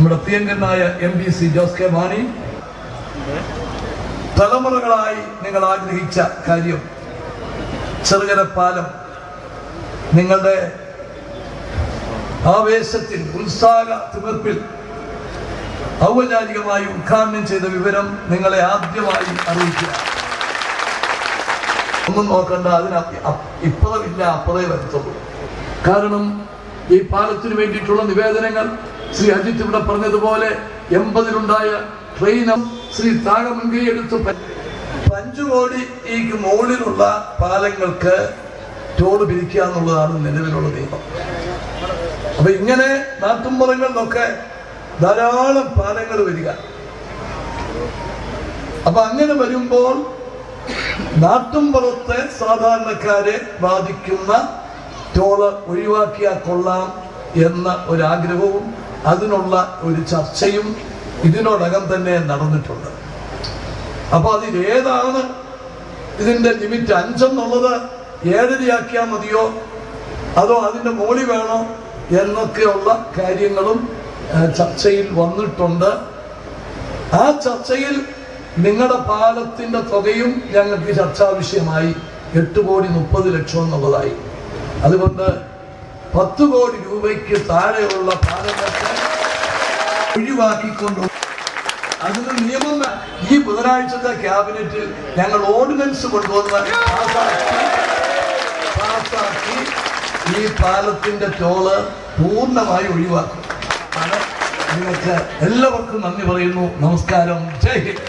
നമ്മുടെ പ്രിയങ്കരനായ MPC Jose K Mani തലമുറകളായി നിങ്ങൾ ആഗ്രഹിച്ച കാര്യം ചെറുകര പാലം നിങ്ങളുടെ ആവേശത്തിൽ ഉത്സാഹ തിമിർപ്പിൽ ഔപചാരികമായി ഉദ്ഘാടനം ചെയ്ത വിവരം നിങ്ങളെ ആദ്യമായി അറിയിക്കുക. ഒന്നും നോക്കണ്ട, അതിന് ഇപ്പുറമില്ല, അപ്പുറേ വരുത്തുള്ളൂ. കാരണം ഈ പാലത്തിന് വേണ്ടിയിട്ടുള്ള നിവേദനങ്ങൾ ശ്രീ അജിത്ത് ഇവിടെ പറഞ്ഞതുപോലെ 80-ലുണ്ടായ ട്രെയിനും ശ്രീ താഴെ മുൻകൈ എടുത്ത് 5 കോടിക്ക് മുകളിലുള്ള പാലങ്ങൾക്ക് ടോൾ പിരിക്കുക എന്നുള്ളതാണ് നിലവിലുള്ള നിയമം. അപ്പൊ ഇങ്ങനെ നാട്ടുമ്പുറങ്ങളിലൊക്കെ ധാരാളം പാലങ്ങൾ വരിക. അപ്പൊ അങ്ങനെ വരുമ്പോൾ നാട്ടുമ്പുറത്തെ സാധാരണക്കാരെ ബാധിക്കുന്ന ടോള് ഒഴിവാക്കിയാൽ കൊള്ളാം എന്ന ഒരാഗ്രഹവും അതിനുള്ള ഒരു ചർച്ചയും ഇതിനോടകം തന്നെ നടന്നിട്ടുണ്ട്. അപ്പൊ അതിലേതാണ് ഇതിന്റെ ലിമിറ്റ്? 5 എന്നുള്ളത് 7.5 മതിയോ, അതോ അതിന്റെ മോളി വേണോ എന്നൊക്കെയുള്ള കാര്യങ്ങളും ചർച്ചയിൽ വന്നിട്ടുണ്ട്. ആ ചർച്ചയിൽ നിങ്ങളുടെ പാലത്തിന്റെ തുകയും ഞങ്ങൾക്ക് ചർച്ചാ വിഷയമായി 8,30,00,000 എന്നുള്ളതായി. അതുകൊണ്ട് 10 കോടി രൂപയ്ക്ക് താഴെയുള്ള പാലങ്ങൾക്ക് ഒഴിവാക്കിക്കൊണ്ടു അതിന് നിയമം ഈ ബുധനാഴ്ചത്തെ ക്യാബിനറ്റിൽ ഞങ്ങൾ ഓർഡിനൻസ് കൊണ്ടുവന്ന് പാസാക്കി ഈ പാലത്തിന്റെ ടോള് പൂർണ്ണമായി ഒഴിവാക്കും. നിങ്ങൾക്ക് എല്ലാവർക്കും നന്ദി പറയുന്നു. നമസ്കാരം. ജയ് ഹിന്ദ്.